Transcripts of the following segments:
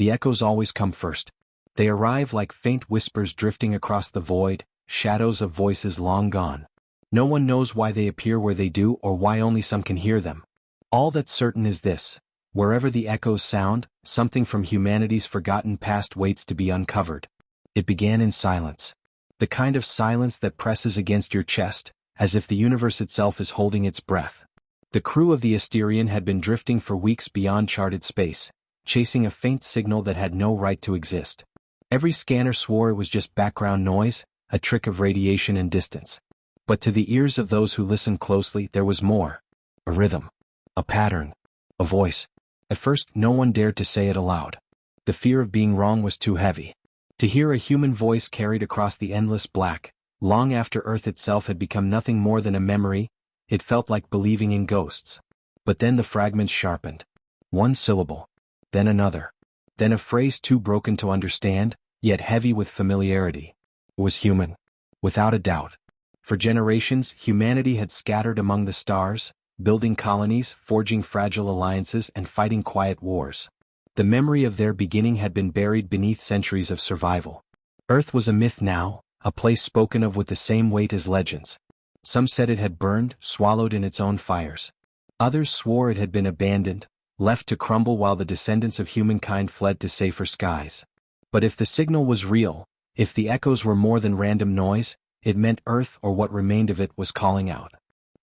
The echoes always come first. They arrive like faint whispers drifting across the void, shadows of voices long gone. No one knows why they appear where they do or why only some can hear them. All that's certain is this: wherever the echoes sound, something from humanity's forgotten past waits to be uncovered. It began in silence. The kind of silence that presses against your chest, as if the universe itself is holding its breath. The crew of the Asterion had been drifting for weeks beyond charted space, chasing a faint signal that had no right to exist. Every scanner swore it was just background noise, a trick of radiation and distance. But to the ears of those who listened closely there was more. A rhythm. A pattern. A voice. At first no one dared to say it aloud. The fear of being wrong was too heavy. To hear a human voice carried across the endless black, long after Earth itself had become nothing more than a memory, it felt like believing in ghosts. But then the fragments sharpened. One syllable. Then another. Then a phrase too broken to understand, yet heavy with familiarity. It was human. Without a doubt. For generations, humanity had scattered among the stars, building colonies, forging fragile alliances, and fighting quiet wars. The memory of their beginning had been buried beneath centuries of survival. Earth was a myth now, a place spoken of with the same weight as legends. Some said it had burned, swallowed in its own fires. Others swore it had been abandoned, left to crumble while the descendants of humankind fled to safer skies. But if the signal was real, if the echoes were more than random noise, it meant Earth, or what remained of it, was calling out.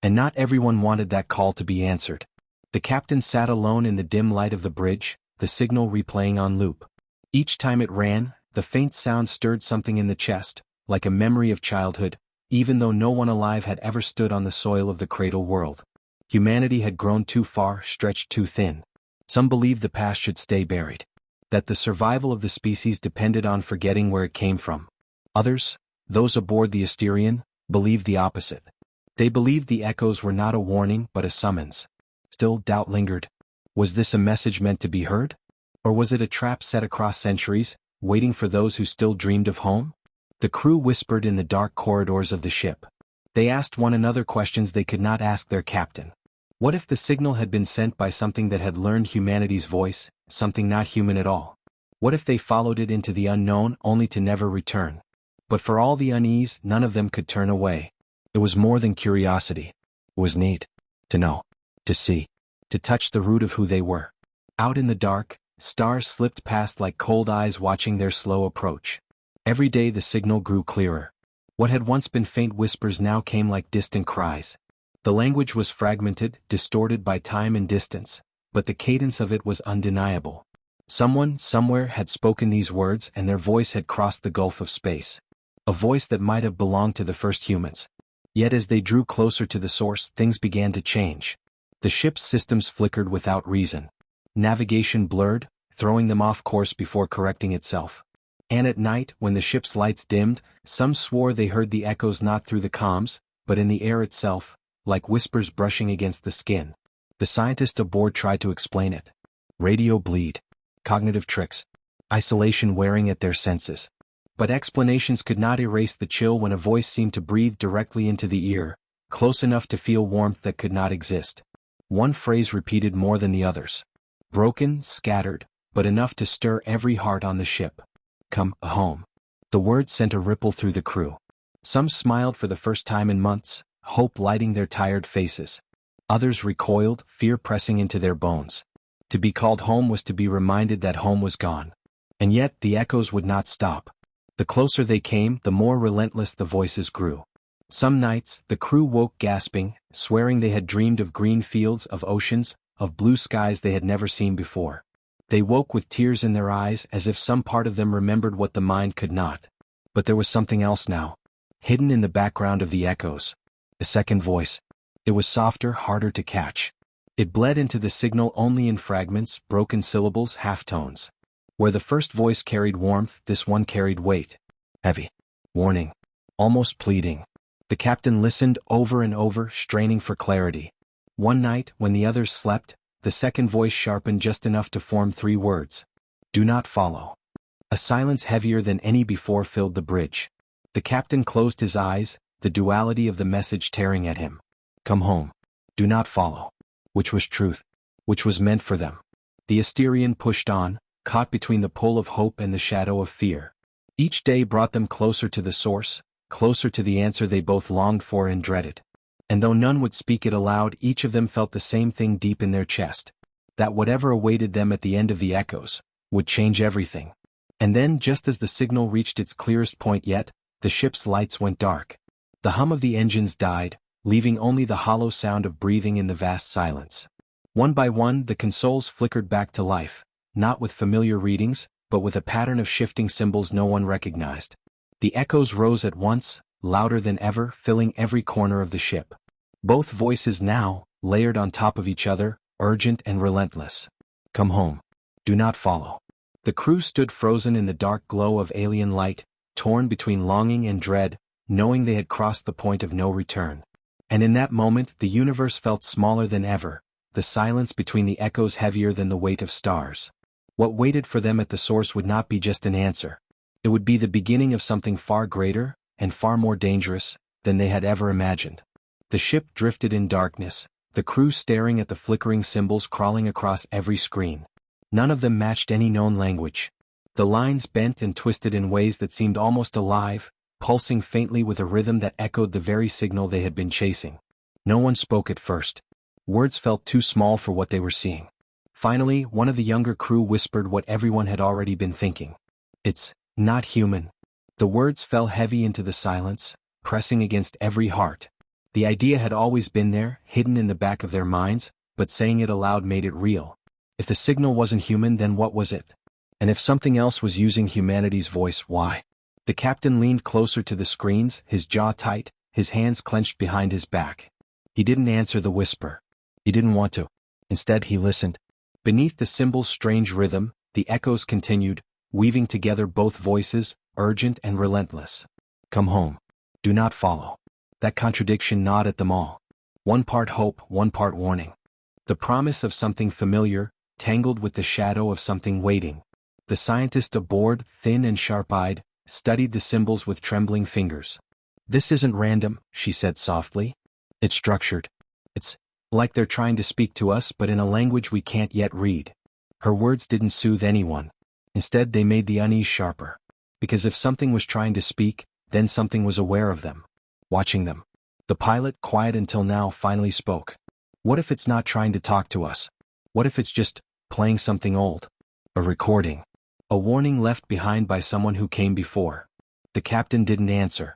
And not everyone wanted that call to be answered. The captain sat alone in the dim light of the bridge, the signal replaying on loop. Each time it ran, the faint sound stirred something in the chest, like a memory of childhood, even though no one alive had ever stood on the soil of the cradle world. Humanity had grown too far, stretched too thin. Some believed the past should stay buried. That the survival of the species depended on forgetting where it came from. Others, those aboard the Asterion, believed the opposite. They believed the echoes were not a warning but a summons. Still doubt lingered. Was this a message meant to be heard? Or was it a trap set across centuries, waiting for those who still dreamed of home? The crew whispered in the dark corridors of the ship. They asked one another questions they could not ask their captain. What if the signal had been sent by something that had learned humanity's voice, something not human at all? What if they followed it into the unknown only to never return? But for all the unease, none of them could turn away. It was more than curiosity. It was need. To know. To see. To touch the root of who they were. Out in the dark, stars slipped past like cold eyes watching their slow approach. Every day the signal grew clearer. What had once been faint whispers now came like distant cries. The language was fragmented, distorted by time and distance, but the cadence of it was undeniable. Someone, somewhere, had spoken these words, and their voice had crossed the gulf of space. A voice that might have belonged to the first humans. Yet as they drew closer to the source, things began to change. The ship's systems flickered without reason. Navigation blurred, throwing them off course before correcting itself. And at night, when the ship's lights dimmed, some swore they heard the echoes not through the comms, but in the air itself, like whispers brushing against the skin. The scientist aboard tried to explain it. Radio bleed. Cognitive tricks. Isolation wearing at their senses. But explanations could not erase the chill when a voice seemed to breathe directly into the ear, close enough to feel warmth that could not exist. One phrase repeated more than the others. Broken, scattered, but enough to stir every heart on the ship. Come home. The word sent a ripple through the crew. Some smiled for the first time in months, hope lighting their tired faces. Others recoiled, fear pressing into their bones. To be called home was to be reminded that home was gone. And yet the echoes would not stop. The closer they came, the more relentless the voices grew. Some nights, the crew woke gasping, swearing they had dreamed of green fields, of oceans, of blue skies they had never seen before. They woke with tears in their eyes, as if some part of them remembered what the mind could not. But there was something else now. Hidden in the background of the echoes. A second voice. It was softer, harder to catch. It bled into the signal only in fragments, broken syllables, half-tones. Where the first voice carried warmth, this one carried weight. Heavy. Warning. Almost pleading. The captain listened over and over, straining for clarity. One night, when the others slept, the second voice sharpened just enough to form 3 words. Do not follow. A silence heavier than any before filled the bridge. The captain closed his eyes, the duality of the message tearing at him. Come home. Do not follow. Which was truth? Which was meant for them? The Asterion pushed on, caught between the pull of hope and the shadow of fear. Each day brought them closer to the source, closer to the answer they both longed for and dreaded. And though none would speak it aloud, each of them felt the same thing deep in their chest. That whatever awaited them at the end of the echoes would change everything. And then, just as the signal reached its clearest point yet, the ship's lights went dark. The hum of the engines died, leaving only the hollow sound of breathing in the vast silence. One by one, the consoles flickered back to life, not with familiar readings, but with a pattern of shifting symbols no one recognized. The echoes rose at once, louder than ever, filling every corner of the ship. Both voices now, layered on top of each other, urgent and relentless. Come home. Do not follow. The crew stood frozen in the dark glow of alien light, torn between longing and dread, knowing they had crossed the point of no return. And in that moment the universe felt smaller than ever, the silence between the echoes heavier than the weight of stars. What waited for them at the source would not be just an answer. It would be the beginning of something far greater, and far more dangerous, than they had ever imagined. The ship drifted in darkness, the crew staring at the flickering symbols crawling across every screen. None of them matched any known language. The lines bent and twisted in ways that seemed almost alive, pulsing faintly with a rhythm that echoed the very signal they had been chasing. No one spoke at first. Words felt too small for what they were seeing. Finally, one of the younger crew whispered what everyone had already been thinking. It's not human. The words fell heavy into the silence, pressing against every heart. The idea had always been there, hidden in the back of their minds, but saying it aloud made it real. If the signal wasn't human, then what was it? And if something else was using humanity's voice, why? The captain leaned closer to the screens, his jaw tight, his hands clenched behind his back. He didn't answer the whisper. He didn't want to. Instead, he listened. Beneath the symbol's strange rhythm, the echoes continued, weaving together both voices, urgent and relentless. Come home. Do not follow. That contradiction gnawed at them all. One part hope, one part warning. The promise of something familiar, tangled with the shadow of something waiting. The scientist aboard, thin and sharp-eyed, studied the symbols with trembling fingers. This isn't random, she said softly. It's structured. It's like they're trying to speak to us but in a language we can't yet read. Her words didn't soothe anyone. Instead, they made the unease sharper. Because if something was trying to speak, then something was aware of them. Watching them. The pilot, quiet until now, finally spoke. What if it's not trying to talk to us? What if it's just playing something old? A recording. A warning left behind by someone who came before. The captain didn't answer.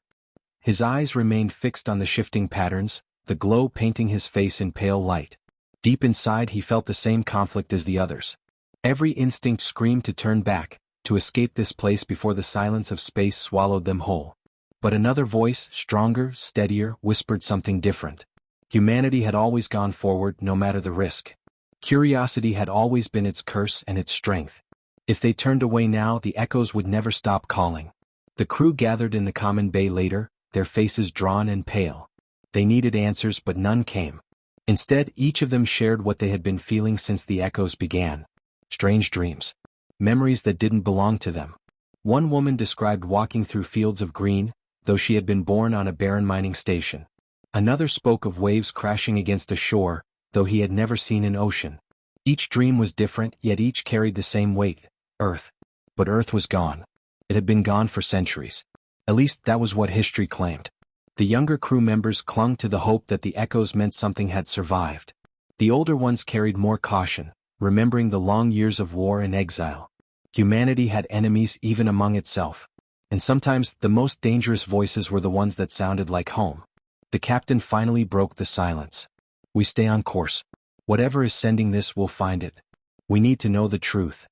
His eyes remained fixed on the shifting patterns, the glow painting his face in pale light. Deep inside he felt the same conflict as the others. Every instinct screamed to turn back, to escape this place before the silence of space swallowed them whole. But another voice, stronger, steadier, whispered something different. Humanity had always gone forward, no matter the risk. Curiosity had always been its curse and its strength. If they turned away now, the echoes would never stop calling. The crew gathered in the common bay later, their faces drawn and pale. They needed answers, but none came. Instead, each of them shared what they had been feeling since the echoes began. Strange dreams. Memories that didn't belong to them. One woman described walking through fields of green, though she had been born on a barren mining station. Another spoke of waves crashing against a shore, though he had never seen an ocean. Each dream was different, yet each carried the same weight. Earth. But Earth was gone. It had been gone for centuries. At least that was what history claimed. The younger crew members clung to the hope that the echoes meant something had survived. The older ones carried more caution, remembering the long years of war and exile. Humanity had enemies even among itself. And sometimes the most dangerous voices were the ones that sounded like home. The captain finally broke the silence. We stay on course. Whatever is sending this will find it. We need to know the truth.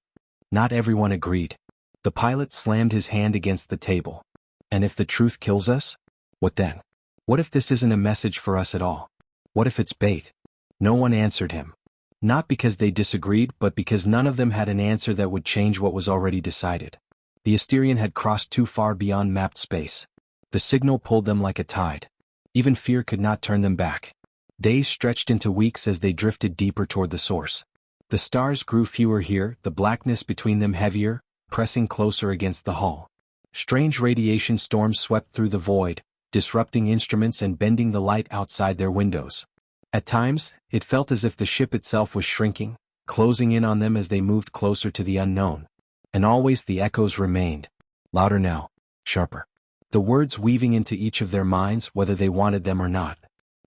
Not everyone agreed. The pilot slammed his hand against the table. And if the truth kills us? What then? What if this isn't a message for us at all? What if it's bait? No one answered him. Not because they disagreed, but because none of them had an answer that would change what was already decided. The Asterian had crossed too far beyond mapped space. The signal pulled them like a tide. Even fear could not turn them back. Days stretched into weeks as they drifted deeper toward the source. The stars grew fewer here, the blackness between them heavier, pressing closer against the hull. Strange radiation storms swept through the void, disrupting instruments and bending the light outside their windows. At times, it felt as if the ship itself was shrinking, closing in on them as they moved closer to the unknown. And always the echoes remained. Louder now. Sharper. The words weaving into each of their minds whether they wanted them or not.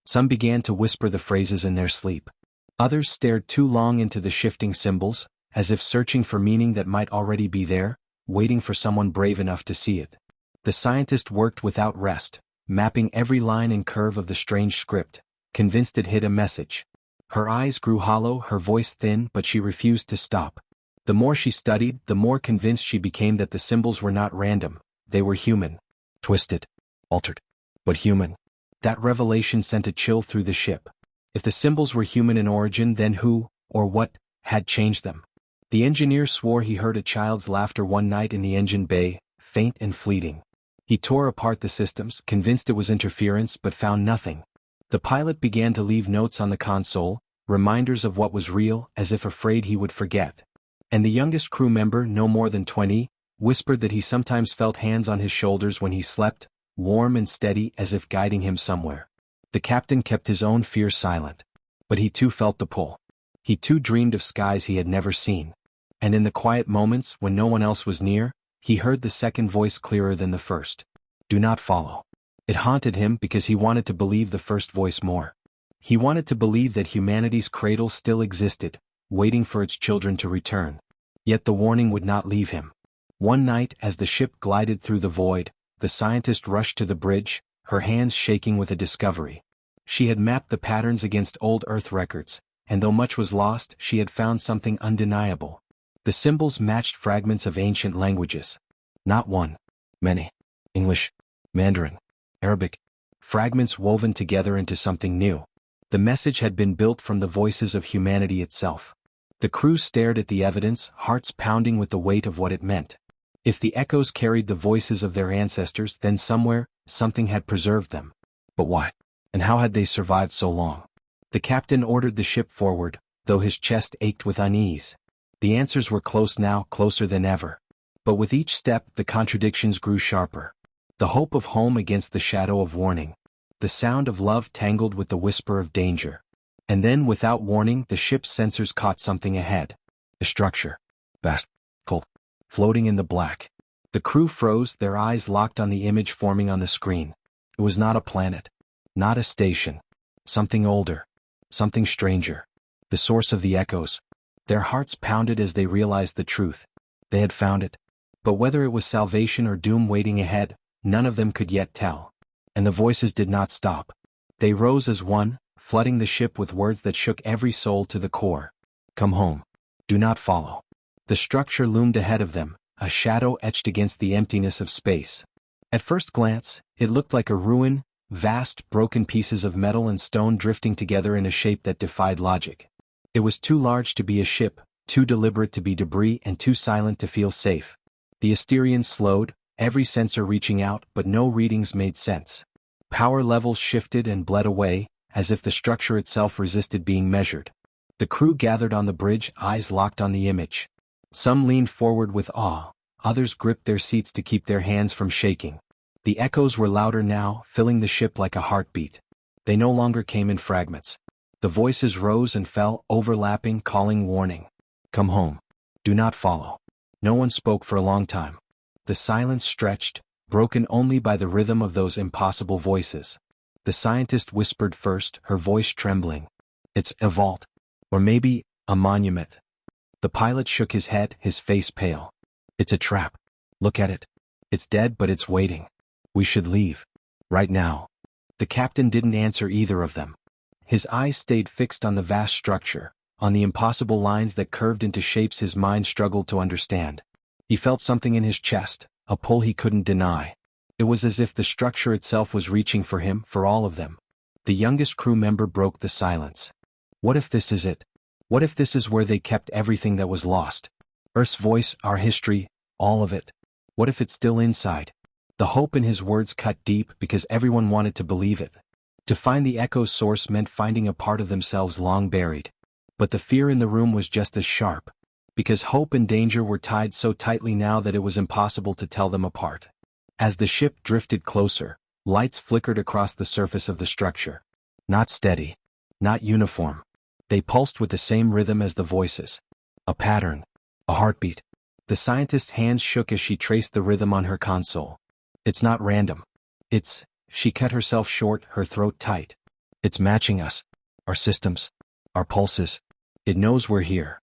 Some began to whisper the phrases in their sleep. Others stared too long into the shifting symbols, as if searching for meaning that might already be there, waiting for someone brave enough to see it. The scientist worked without rest, mapping every line and curve of the strange script, convinced it hid a message. Her eyes grew hollow, her voice thin, but she refused to stop. The more she studied, the more convinced she became that the symbols were not random, they were human. Twisted. Altered. But human. That revelation sent a chill through the ship. If the symbols were human in origin, then who, or what, had changed them? The engineer swore he heard a child's laughter one night in the engine bay, faint and fleeting. He tore apart the systems, convinced it was interference, but found nothing. The pilot began to leave notes on the console, reminders of what was real, as if afraid he would forget. And the youngest crew member, no more than 20, whispered that he sometimes felt hands on his shoulders when he slept, warm and steady as if guiding him somewhere. The captain kept his own fear silent. But he too felt the pull. He too dreamed of skies he had never seen. And in the quiet moments when no one else was near, he heard the second voice clearer than the first. Do not follow. It haunted him because he wanted to believe the first voice more. He wanted to believe that humanity's cradle still existed, waiting for its children to return. Yet the warning would not leave him. One night, as the ship glided through the void, the scientist rushed to the bridge, her hands shaking with a discovery. She had mapped the patterns against old Earth records, and though much was lost, she had found something undeniable. The symbols matched fragments of ancient languages. Not one. Many. English. Mandarin. Arabic. Fragments woven together into something new. The message had been built from the voices of humanity itself. The crew stared at the evidence, hearts pounding with the weight of what it meant. If the echoes carried the voices of their ancestors, then somewhere, something had preserved them. But why? And how had they survived so long? The captain ordered the ship forward, though his chest ached with unease. The answers were close now, closer than ever. But with each step, the contradictions grew sharper. The hope of home against the shadow of warning. The sound of love tangled with the whisper of danger. And then, without warning, the ship's sensors caught something ahead. A structure. Vast. Cold. Floating in the black. The crew froze, their eyes locked on the image forming on the screen. It was not a planet. Not a station. Something older. Something stranger. The source of the echoes. Their hearts pounded as they realized the truth. They had found it. But whether it was salvation or doom waiting ahead, none of them could yet tell. And the voices did not stop. They rose as one, flooding the ship with words that shook every soul to the core. Come home. Do not follow. The structure loomed ahead of them, a shadow etched against the emptiness of space. At first glance, it looked like a ruin, vast, broken pieces of metal and stone drifting together in a shape that defied logic. It was too large to be a ship, too deliberate to be debris, and too silent to feel safe. The Asterians slowed, every sensor reaching out, but no readings made sense. Power levels shifted and bled away, as if the structure itself resisted being measured. The crew gathered on the bridge, eyes locked on the image. Some leaned forward with awe, others gripped their seats to keep their hands from shaking. The echoes were louder now, filling the ship like a heartbeat. They no longer came in fragments. The voices rose and fell, overlapping, calling warning. Come home. Do not follow. No one spoke for a long time. The silence stretched, broken only by the rhythm of those impossible voices. The scientist whispered first, her voice trembling. It's a vault. Or maybe, a monument. The pilot shook his head, his face pale. It's a trap. Look at it. It's dead, but it's waiting. We should leave. Right now. The captain didn't answer either of them. His eyes stayed fixed on the vast structure, on the impossible lines that curved into shapes his mind struggled to understand. He felt something in his chest, a pull he couldn't deny. It was as if the structure itself was reaching for him, for all of them. The youngest crew member broke the silence. What if this is it? What if this is where they kept everything that was lost? Earth's voice, our history, all of it. What if it's still inside? The hope in his words cut deep because everyone wanted to believe it. To find the echo's source meant finding a part of themselves long buried. But the fear in the room was just as sharp, because hope and danger were tied so tightly now that it was impossible to tell them apart. As the ship drifted closer, lights flickered across the surface of the structure. Not steady. Not uniform. They pulsed with the same rhythm as the voices. A pattern. A heartbeat. The scientist's hands shook as she traced the rhythm on her console. It's not random. She cut herself short, her throat tight. It's matching us. Our systems. Our pulses. It knows we're here.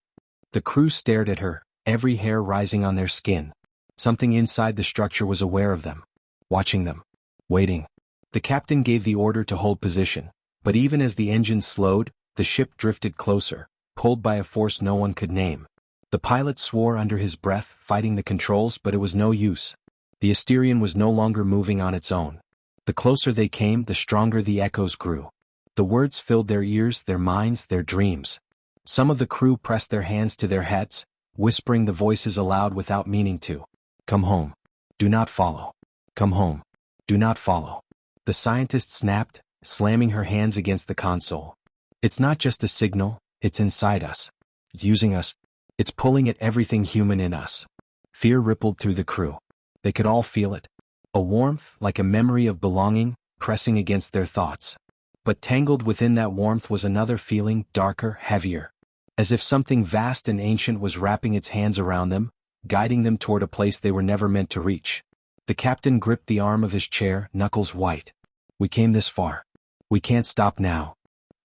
The crew stared at her, every hair rising on their skin. Something inside the structure was aware of them. Watching them. Waiting. The captain gave the order to hold position, but even as the engines slowed, the ship drifted closer, pulled by a force no one could name. The pilot swore under his breath, fighting the controls, but it was no use. The Asterion was no longer moving on its own. The closer they came, the stronger the echoes grew. The words filled their ears, their minds, their dreams. Some of the crew pressed their hands to their heads, whispering the voices aloud without meaning to. Come home. Do not follow. Come home. Do not follow. The scientist snapped, slamming her hands against the console. It's not just a signal, it's inside us. It's using us. It's pulling at everything human in us. Fear rippled through the crew. They could all feel it. A warmth, like a memory of belonging, pressing against their thoughts. But tangled within that warmth was another feeling, darker, heavier. As if something vast and ancient was wrapping its hands around them, guiding them toward a place they were never meant to reach. The captain gripped the arm of his chair, knuckles white. We came this far. We can't stop now.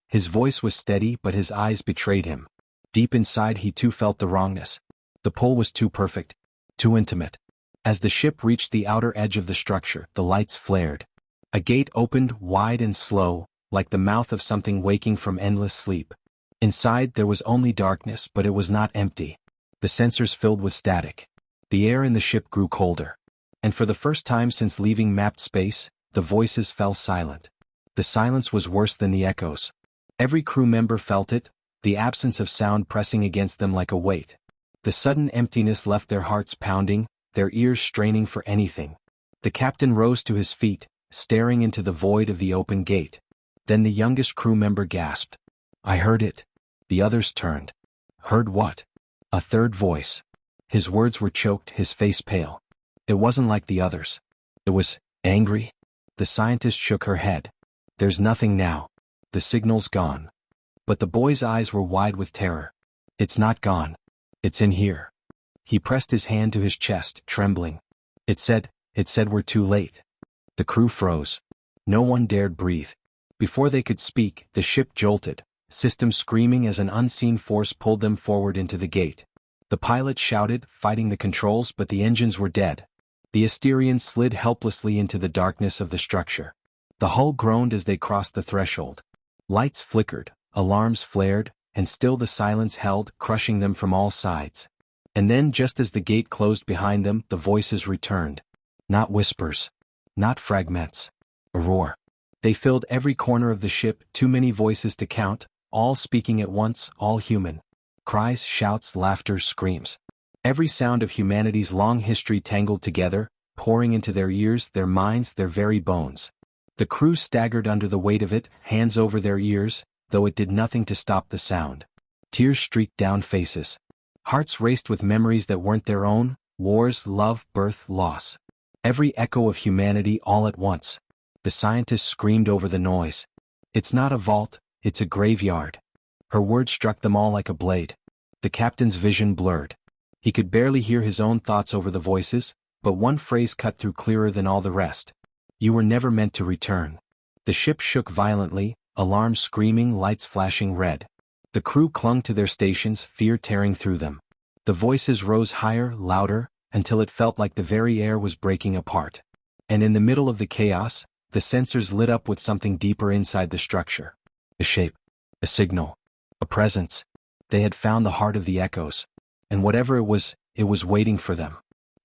His voice was steady, but his eyes betrayed him. Deep inside he too felt the wrongness. The pull was too perfect, too intimate. As the ship reached the outer edge of the structure, the lights flared. A gate opened, wide and slow, like the mouth of something waking from endless sleep. Inside there was only darkness, but it was not empty. The sensors filled with static. The air in the ship grew colder. And for the first time since leaving mapped space, the voices fell silent. The silence was worse than the echoes. Every crew member felt it, the absence of sound pressing against them like a weight. The sudden emptiness left their hearts pounding, their ears straining for anything. The captain rose to his feet, staring into the void of the open gate. Then the youngest crew member gasped. I heard it. The others turned. Heard what? A third voice. His words were choked, his face pale. It wasn't like the others. It was angry. The scientist shook her head. There's nothing now. The signal's gone. But the boy's eyes were wide with terror. It's not gone. It's in here. He pressed his hand to his chest, trembling. It said we're too late. The crew froze. No one dared breathe. Before they could speak, the ship jolted, systems screaming as an unseen force pulled them forward into the gate. The pilot shouted, fighting the controls, but the engines were dead. The Asterion slid helplessly into the darkness of the structure. The hull groaned as they crossed the threshold. Lights flickered, alarms flared, and still the silence held, crushing them from all sides. And then, just as the gate closed behind them, the voices returned. Not whispers. Not fragments. A roar. They filled every corner of the ship, too many voices to count, all speaking at once, all human. Cries, shouts, laughter, screams. Every sound of humanity's long history tangled together, pouring into their ears, their minds, their very bones. The crew staggered under the weight of it, hands over their ears, though it did nothing to stop the sound. Tears streaked down faces. Hearts raced with memories that weren't their own, wars, love, birth, loss. Every echo of humanity all at once. The scientist screamed over the noise. It's not a vault, it's a graveyard. Her words struck them all like a blade. The captain's vision blurred. He could barely hear his own thoughts over the voices, but one phrase cut through clearer than all the rest. You were never meant to return. The ship shook violently, alarms screaming, lights flashing red. The crew clung to their stations, fear tearing through them. The voices rose higher, louder, until it felt like the very air was breaking apart. And in the middle of the chaos, the sensors lit up with something deeper inside the structure. A shape. A signal. A presence. They had found the heart of the echoes. And whatever it was waiting for them.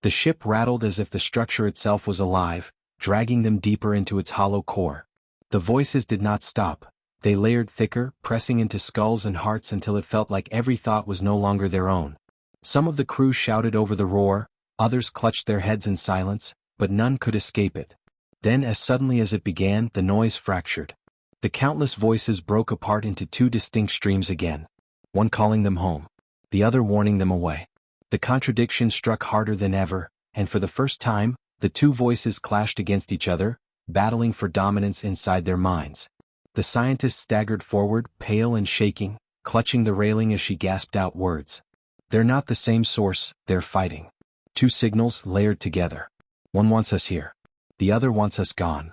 The ship rattled as if the structure itself was alive, dragging them deeper into its hollow core. The voices did not stop. They layered thicker, pressing into skulls and hearts until it felt like every thought was no longer their own. Some of the crew shouted over the roar, others clutched their heads in silence, but none could escape it. Then, as suddenly as it began, the noise fractured. The countless voices broke apart into two distinct streams again. One calling them home, the other warning them away. The contradiction struck harder than ever, and for the first time, the two voices clashed against each other, battling for dominance inside their minds. The scientist staggered forward, pale and shaking, clutching the railing as she gasped out words. They're not the same source, they're fighting. Two signals layered together. One wants us here. The other wants us gone.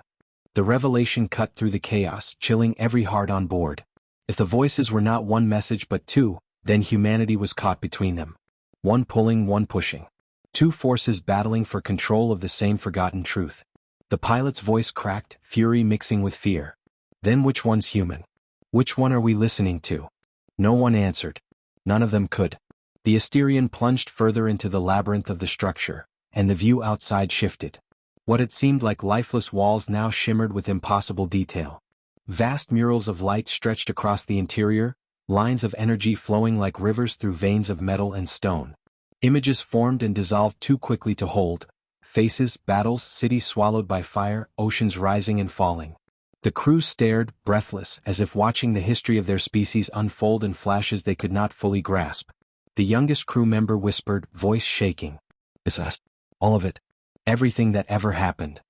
The revelation cut through the chaos, chilling every heart on board. If the voices were not one message but two, then humanity was caught between them. One pulling, one pushing. Two forces battling for control of the same forgotten truth. The pilot's voice cracked, fury mixing with fear. Then which one's human? Which one are we listening to? No one answered. None of them could. The Asterian plunged further into the labyrinth of the structure, and the view outside shifted. What had seemed like lifeless walls now shimmered with impossible detail. Vast murals of light stretched across the interior, lines of energy flowing like rivers through veins of metal and stone. Images formed and dissolved too quickly to hold. Faces, battles, cities swallowed by fire, oceans rising and falling. The crew stared, breathless, as if watching the history of their species unfold in flashes they could not fully grasp. The youngest crew member whispered, voice shaking. "It's us. All of it. Everything that ever happened."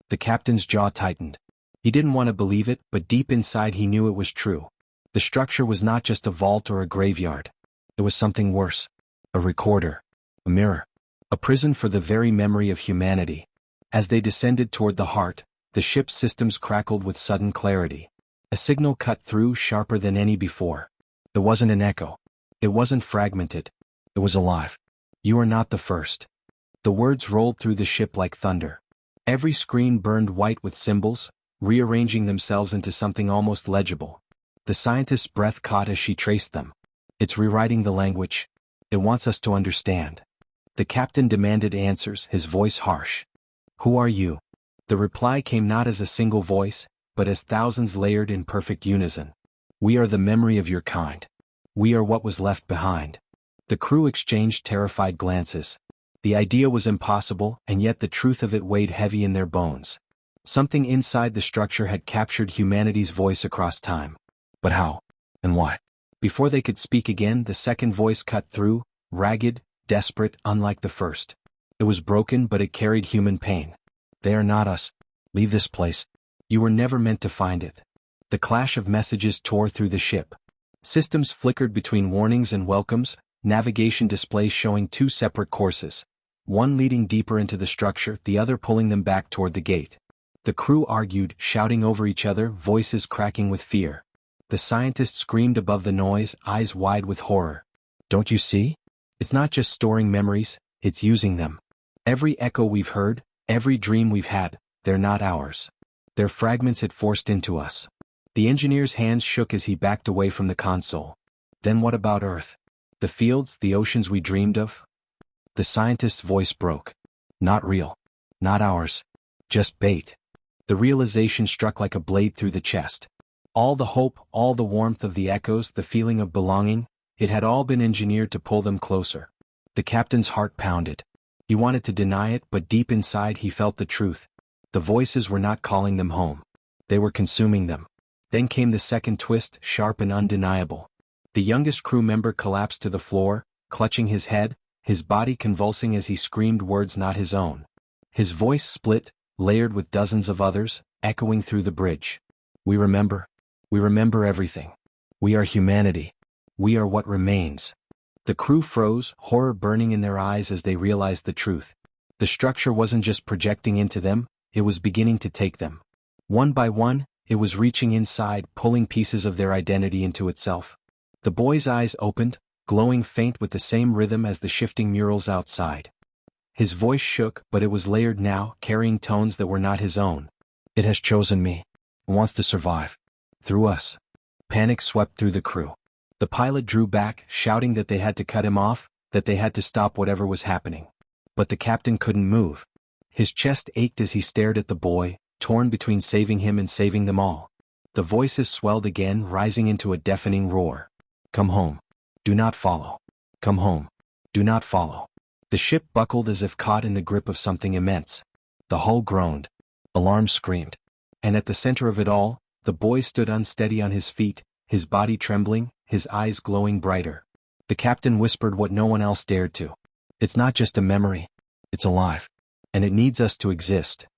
The captain's jaw tightened. He didn't want to believe it, but deep inside he knew it was true. The structure was not just a vault or a graveyard. It was something worse. A recorder. A mirror. A prison for the very memory of humanity. As they descended toward the heart, the ship's systems crackled with sudden clarity. A signal cut through, sharper than any before. It wasn't an echo. It wasn't fragmented. It was alive. "You are not the first." The words rolled through the ship like thunder. Every screen burned white with symbols, rearranging themselves into something almost legible. The scientist's breath caught as she traced them. "It's rewriting the language. It wants us to understand." The captain demanded answers, his voice harsh. "Who are you?" The reply came not as a single voice, but as thousands layered in perfect unison. "We are the memory of your kind. We are what was left behind." The crew exchanged terrified glances. The idea was impossible, and yet the truth of it weighed heavy in their bones. Something inside the structure had captured humanity's voice across time. But how? And why? Before they could speak again, the second voice cut through, ragged, desperate, unlike the first. It was broken, but it carried human pain. "They are not us. Leave this place. You were never meant to find it." The clash of messages tore through the ship. Systems flickered between warnings and welcomes, navigation displays showing two separate courses. One leading deeper into the structure, the other pulling them back toward the gate. The crew argued, shouting over each other, voices cracking with fear. The scientist screamed above the noise, eyes wide with horror. "Don't you see? It's not just storing memories, it's using them. Every echo we've heard, every dream we've had, they're not ours. They're fragments it forced into us." The engineer's hands shook as he backed away from the console. "Then what about Earth? The fields, the oceans we dreamed of?" The scientist's voice broke. "Not real. Not ours. Just bait." The realization struck like a blade through the chest. All the hope, all the warmth of the echoes, the feeling of belonging, it had all been engineered to pull them closer. The captain's heart pounded. He wanted to deny it, but deep inside he felt the truth. The voices were not calling them home. They were consuming them. Then came the second twist, sharp and undeniable. The youngest crew member collapsed to the floor, clutching his head, his body convulsing as he screamed words not his own. His voice split, layered with dozens of others, echoing through the bridge. "We remember. We remember everything. We are humanity. We are what remains." The crew froze, horror burning in their eyes as they realized the truth. The structure wasn't just projecting into them, it was beginning to take them. One by one, it was reaching inside, pulling pieces of their identity into itself. The boy's eyes opened, glowing faint with the same rhythm as the shifting murals outside. His voice shook, but it was layered now, carrying tones that were not his own. "It has chosen me. It wants to survive. Through us." Panic swept through the crew. The pilot drew back, shouting that they had to cut him off, that they had to stop whatever was happening. But the captain couldn't move. His chest ached as he stared at the boy, torn between saving him and saving them all. The voices swelled again, rising into a deafening roar. "Come home. Do not follow. Come home. Do not follow." The ship buckled as if caught in the grip of something immense. The hull groaned. Alarm screamed. And at the center of it all, the boy stood unsteady on his feet, his body trembling, his eyes glowing brighter. The captain whispered what no one else dared to. "It's not just a memory. It's alive. And it needs us to exist."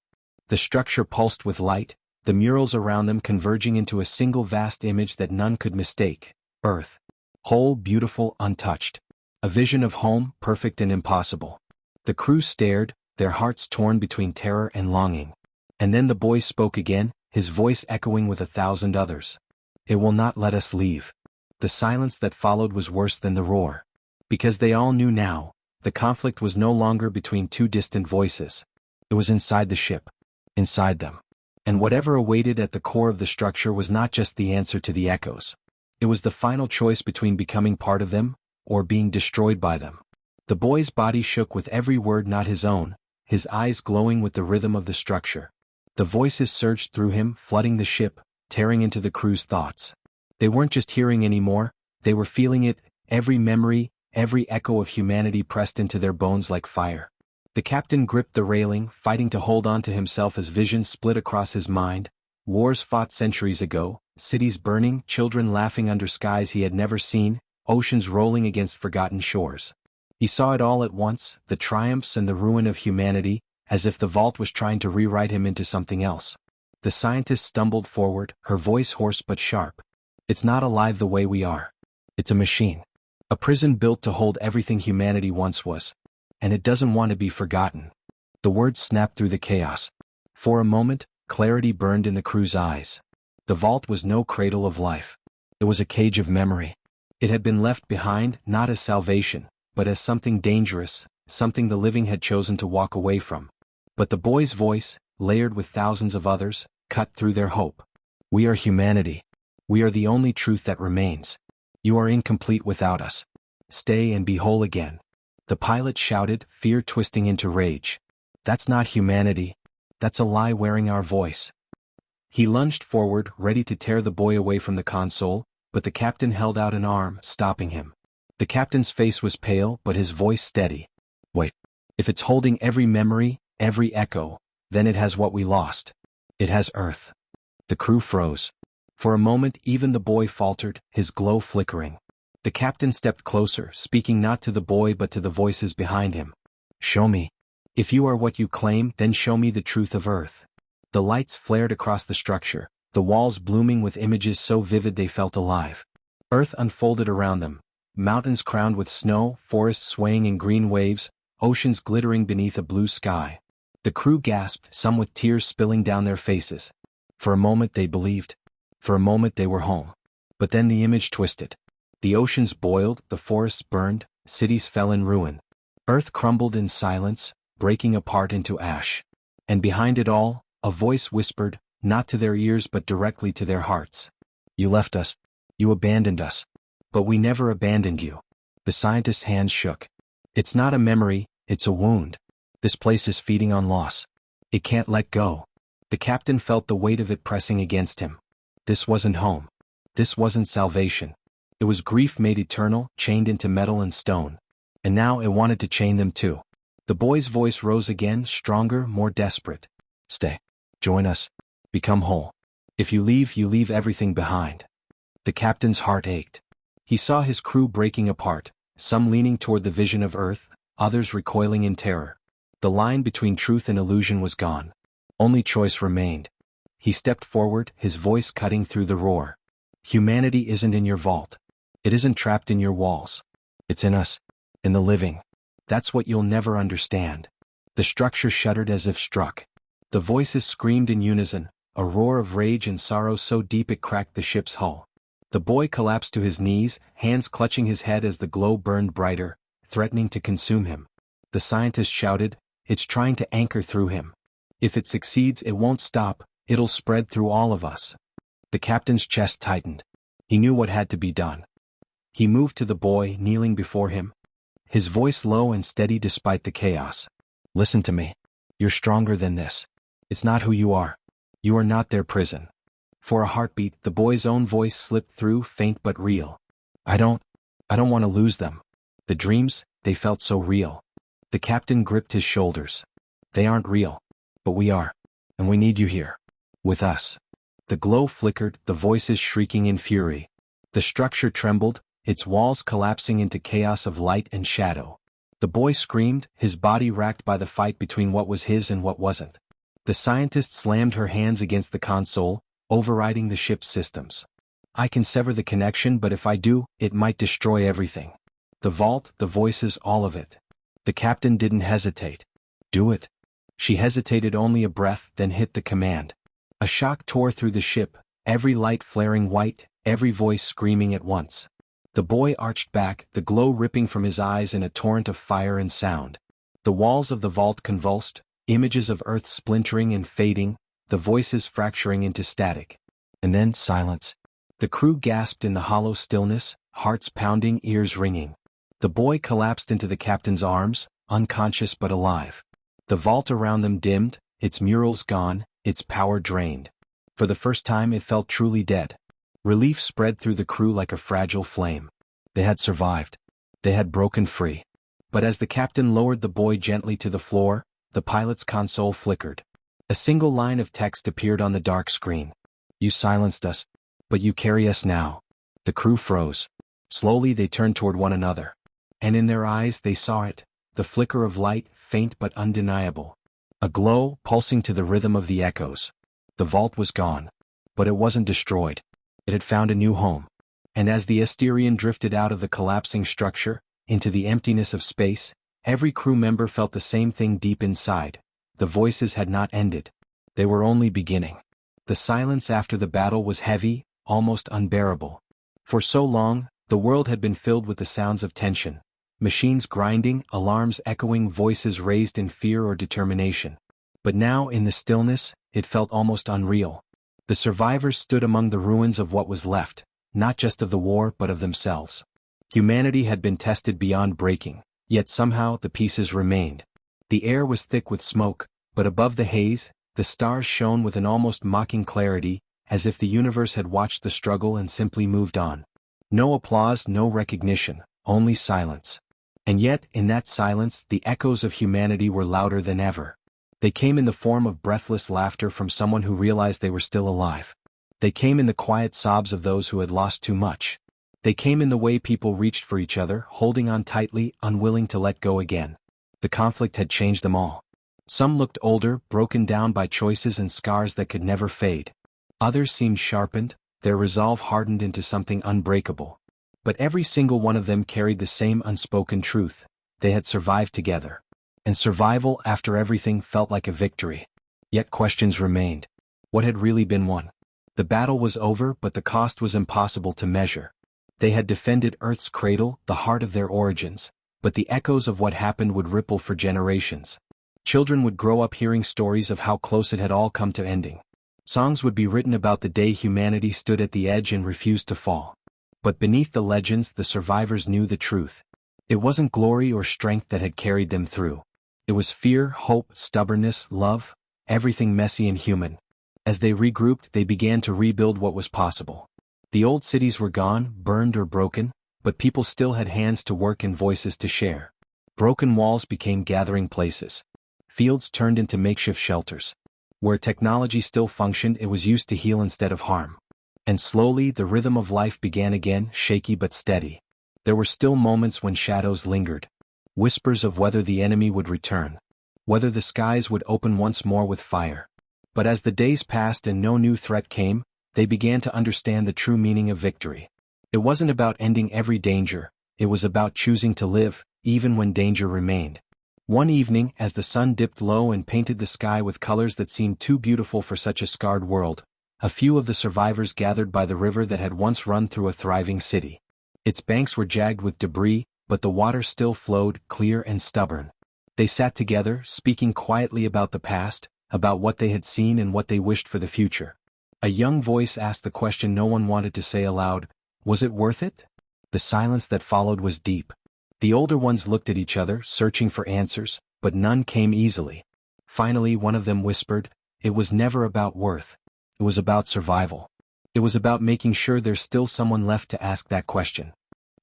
The structure pulsed with light, the murals around them converging into a single vast image that none could mistake. Earth. Whole, beautiful, untouched. A vision of home, perfect and impossible. The crew stared, their hearts torn between terror and longing. And then the boy spoke again, his voice echoing with 1,000 others. It will not let us leave. The silence that followed was worse than the roar. Because they all knew now, the conflict was no longer between two distant voices. It was inside the ship. Inside them. And whatever awaited at the core of the structure was not just the answer to the echoes. It was the final choice between becoming part of them, or being destroyed by them. The boy's body shook with every word not his own, his eyes glowing with the rhythm of the structure. The voices surged through him, flooding the ship, tearing into the crew's thoughts. They weren't just hearing anymore, they were feeling it, every memory, every echo of humanity pressed into their bones like fire. The captain gripped the railing, fighting to hold on to himself as visions split across his mind. Wars fought centuries ago, cities burning, children laughing under skies he had never seen, oceans rolling against forgotten shores. He saw it all at once, the triumphs and the ruin of humanity, as if the vault was trying to rewrite him into something else. The scientist stumbled forward, her voice hoarse but sharp. It's not alive the way we are. It's a machine. A prison built to hold everything humanity once was. And it doesn't want to be forgotten. The words snapped through the chaos. For a moment, clarity burned in the crew's eyes. The vault was no cradle of life. It was a cage of memory. It had been left behind, not as salvation, but as something dangerous, something the living had chosen to walk away from. But the boy's voice, layered with thousands of others, cut through their hope. We are humanity. We are the only truth that remains. You are incomplete without us. Stay and be whole again. The pilot shouted, fear twisting into rage. That's not humanity. That's a lie wearing our voice. He lunged forward, ready to tear the boy away from the console, but the captain held out an arm, stopping him. The captain's face was pale, but his voice steady. Wait. If it's holding every memory, every echo, then it has what we lost. It has Earth. The crew froze. For a moment even the boy faltered, his glow flickering. The captain stepped closer, speaking not to the boy but to the voices behind him. Show me. If you are what you claim, then show me the truth of Earth. The lights flared across the structure, the walls blooming with images so vivid they felt alive. Earth unfolded around them. Mountains crowned with snow, forests swaying in green waves, oceans glittering beneath a blue sky. The crew gasped, some with tears spilling down their faces. For a moment they believed. For a moment they were home. But then the image twisted. The oceans boiled, the forests burned, cities fell in ruin. Earth crumbled in silence, breaking apart into ash. And behind it all, a voice whispered, not to their ears but directly to their hearts. You left us. You abandoned us. But we never abandoned you. The scientist's hands shook. It's not a memory, it's a wound. This place is feeding on loss. It can't let go. The captain felt the weight of it pressing against him. This wasn't home. This wasn't salvation. It was grief made eternal, chained into metal and stone. And now it wanted to chain them too. The boy's voice rose again, stronger, more desperate. Stay. Join us. Become whole. If you leave everything behind. The captain's heart ached. He saw his crew breaking apart, some leaning toward the vision of Earth, others recoiling in terror. The line between truth and illusion was gone. Only choice remained. He stepped forward, his voice cutting through the roar. Humanity isn't in your vault. It isn't trapped in your walls. It's in us. In the living. That's what you'll never understand. The structure shuddered as if struck. The voices screamed in unison, a roar of rage and sorrow so deep it cracked the ship's hull. The boy collapsed to his knees, hands clutching his head as the glow burned brighter, threatening to consume him. The scientist shouted, it's trying to anchor through him. If it succeeds, it won't stop, it'll spread through all of us. The captain's chest tightened. He knew what had to be done. He moved to the boy, kneeling before him. His voice low and steady despite the chaos. Listen to me. You're stronger than this. It's not who you are. You are not their prison. For a heartbeat, the boy's own voice slipped through, faint but real. I don't want to lose them. The dreams, they felt so real. The captain gripped his shoulders. They aren't real. But we are. And we need you here. With us. The glow flickered, the voices shrieking in fury. The structure trembled, its walls collapsing into chaos of light and shadow. The boy screamed, his body racked by the fight between what was his and what wasn't. The scientist slammed her hands against the console, overriding the ship's systems. I can sever the connection, but if I do, it might destroy everything. The vault, the voices, all of it. The captain didn't hesitate. Do it. She hesitated only a breath, then hit the command. A shock tore through the ship, every light flaring white, every voice screaming at once. The boy arched back, the glow ripping from his eyes in a torrent of fire and sound. The walls of the vault convulsed, images of Earth splintering and fading, the voices fracturing into static. And then silence. The crew gasped in the hollow stillness, hearts pounding, ears ringing. The boy collapsed into the captain's arms, unconscious but alive. The vault around them dimmed, its murals gone, its power drained. For the first time it felt truly dead. Relief spread through the crew like a fragile flame. They had survived. They had broken free. But as the captain lowered the boy gently to the floor, the pilot's console flickered. A single line of text appeared on the dark screen. You silenced us, but you carry us now. The crew froze. Slowly they turned toward one another. And in their eyes they saw it, the flicker of light, faint but undeniable. A glow, pulsing to the rhythm of the echoes. The vault was gone. But it wasn't destroyed. It had found a new home. And as the Asterian drifted out of the collapsing structure, into the emptiness of space, every crew member felt the same thing deep inside. The voices had not ended. They were only beginning. The silence after the battle was heavy, almost unbearable. For so long, the world had been filled with the sounds of tension. Machines grinding, alarms echoing, voices raised in fear or determination. But now, in the stillness, it felt almost unreal. The survivors stood among the ruins of what was left, not just of the war but of themselves. Humanity had been tested beyond breaking, yet somehow the pieces remained. The air was thick with smoke, but above the haze, the stars shone with an almost mocking clarity, as if the universe had watched the struggle and simply moved on. No applause, no recognition, only silence. And yet, in that silence, the echoes of humanity were louder than ever. They came in the form of breathless laughter from someone who realized they were still alive. They came in the quiet sobs of those who had lost too much. They came in the way people reached for each other, holding on tightly, unwilling to let go again. The conflict had changed them all. Some looked older, broken down by choices and scars that could never fade. Others seemed sharpened, their resolve hardened into something unbreakable. But every single one of them carried the same unspoken truth. They had survived together. And survival, after everything, felt like a victory. Yet questions remained. What had really been won? The battle was over, but the cost was impossible to measure. They had defended Earth's cradle, the heart of their origins, but the echoes of what happened would ripple for generations. Children would grow up hearing stories of how close it had all come to ending. Songs would be written about the day humanity stood at the edge and refused to fall. But beneath the legends, the survivors knew the truth. It wasn't glory or strength that had carried them through. It was fear, hope, stubbornness, love, everything messy and human. As they regrouped, they began to rebuild what was possible. The old cities were gone, burned or broken, but people still had hands to work and voices to share. Broken walls became gathering places. Fields turned into makeshift shelters. Where technology still functioned, it was used to heal instead of harm. And slowly, the rhythm of life began again, shaky but steady. There were still moments when shadows lingered. Whispers of whether the enemy would return. Whether the skies would open once more with fire. But as the days passed and no new threat came, they began to understand the true meaning of victory. It wasn't about ending every danger, it was about choosing to live, even when danger remained. One evening, as the sun dipped low and painted the sky with colors that seemed too beautiful for such a scarred world, a few of the survivors gathered by the river that had once run through a thriving city. Its banks were jagged with debris, but the water still flowed, clear and stubborn. They sat together, speaking quietly about the past, about what they had seen and what they wished for the future. A young voice asked the question no one wanted to say aloud: was it worth it? The silence that followed was deep. The older ones looked at each other, searching for answers, but none came easily. Finally, one of them whispered, "It was never about worth. It was about survival. It was about making sure there's still someone left to ask that question."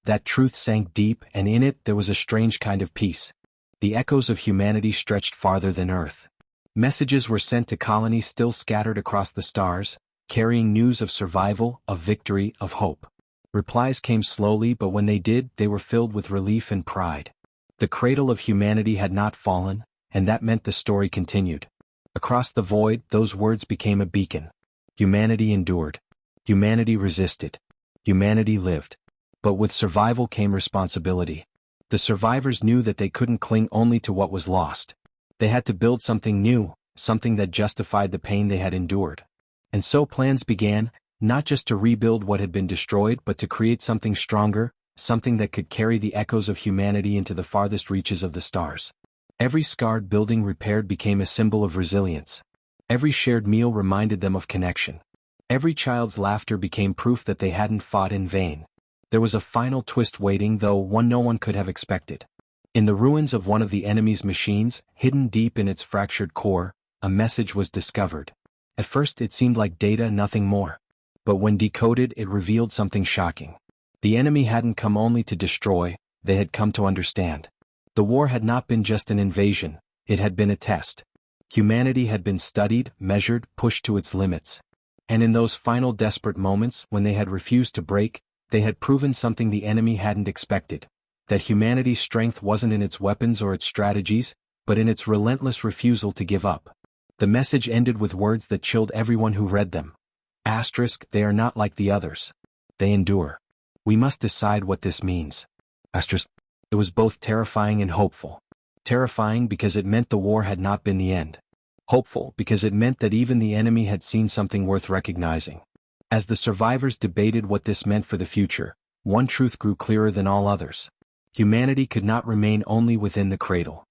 That truth sank deep, and in it there was a strange kind of peace. The echoes of humanity stretched farther than Earth. Messages were sent to colonies still scattered across the stars, carrying news of survival, of victory, of hope. Replies came slowly, but when they did, they were filled with relief and pride. The cradle of humanity had not fallen, and that meant the story continued. Across the void, those words became a beacon. Humanity endured. Humanity resisted. Humanity lived. But with survival came responsibility. The survivors knew that they couldn't cling only to what was lost. They had to build something new, something that justified the pain they had endured. And so plans began, not just to rebuild what had been destroyed but to create something stronger, something that could carry the echoes of humanity into the farthest reaches of the stars. Every scarred building repaired became a symbol of resilience. Every shared meal reminded them of connection. Every child's laughter became proof that they hadn't fought in vain. There was a final twist waiting, though one no one could have expected. In the ruins of one of the enemy's machines, hidden deep in its fractured core, a message was discovered. At first it seemed like data, nothing more. But when decoded, it revealed something shocking. The enemy hadn't come only to destroy, they had come to understand. The war had not been just an invasion, it had been a test. Humanity had been studied, measured, pushed to its limits. And in those final desperate moments, when they had refused to break, they had proven something the enemy hadn't expected. That humanity's strength wasn't in its weapons or its strategies, but in its relentless refusal to give up. The message ended with words that chilled everyone who read them. Asterisk, they are not like the others. They endure. We must decide what this means. Asterisk. It was both terrifying and hopeful. Terrifying because it meant the war had not been the end. Hopeful because it meant that even the enemy had seen something worth recognizing. As the survivors debated what this meant for the future, one truth grew clearer than all others. Humanity could not remain only within the cradle.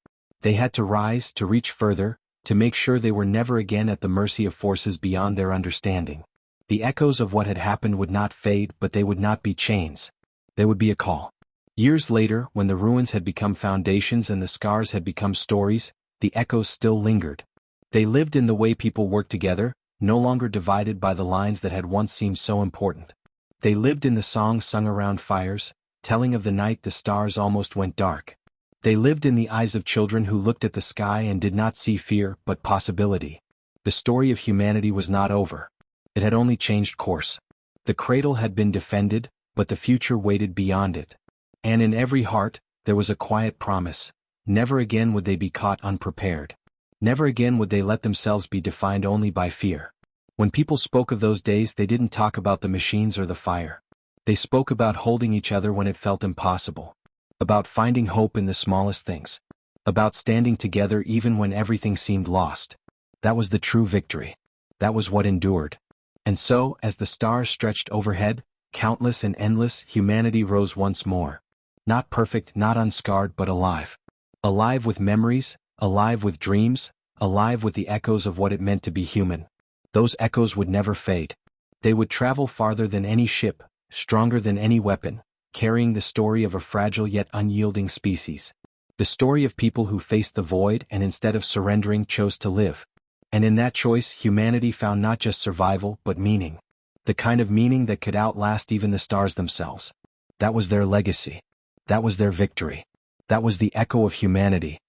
They had to rise, to reach further, to make sure they were never again at the mercy of forces beyond their understanding. The echoes of what had happened would not fade, but they would not be chains. They would be a call. Years later, when the ruins had become foundations and the scars had become stories, the echoes still lingered. They lived in the way people worked together, no longer divided by the lines that had once seemed so important. They lived in the songs sung around fires, telling of the night the stars almost went dark. They lived in the eyes of children who looked at the sky and did not see fear, but possibility. The story of humanity was not over. It had only changed course. The cradle had been defended, but the future waited beyond it. And in every heart, there was a quiet promise. Never again would they be caught unprepared. Never again would they let themselves be defined only by fear. When people spoke of those days, they didn't talk about the machines or the fire. They spoke about holding each other when it felt impossible. About finding hope in the smallest things. About standing together even when everything seemed lost. That was the true victory. That was what endured. And so, as the stars stretched overhead, countless and endless, humanity rose once more. Not perfect, not unscarred, but alive. Alive with memories, alive with dreams, alive with the echoes of what it meant to be human. Those echoes would never fade. They would travel farther than any ship, stronger than any weapon, carrying the story of a fragile yet unyielding species. The story of people who faced the void and instead of surrendering chose to live. And in that choice, humanity found not just survival, but meaning. The kind of meaning that could outlast even the stars themselves. That was their legacy. That was their victory. That was the echo of humanity,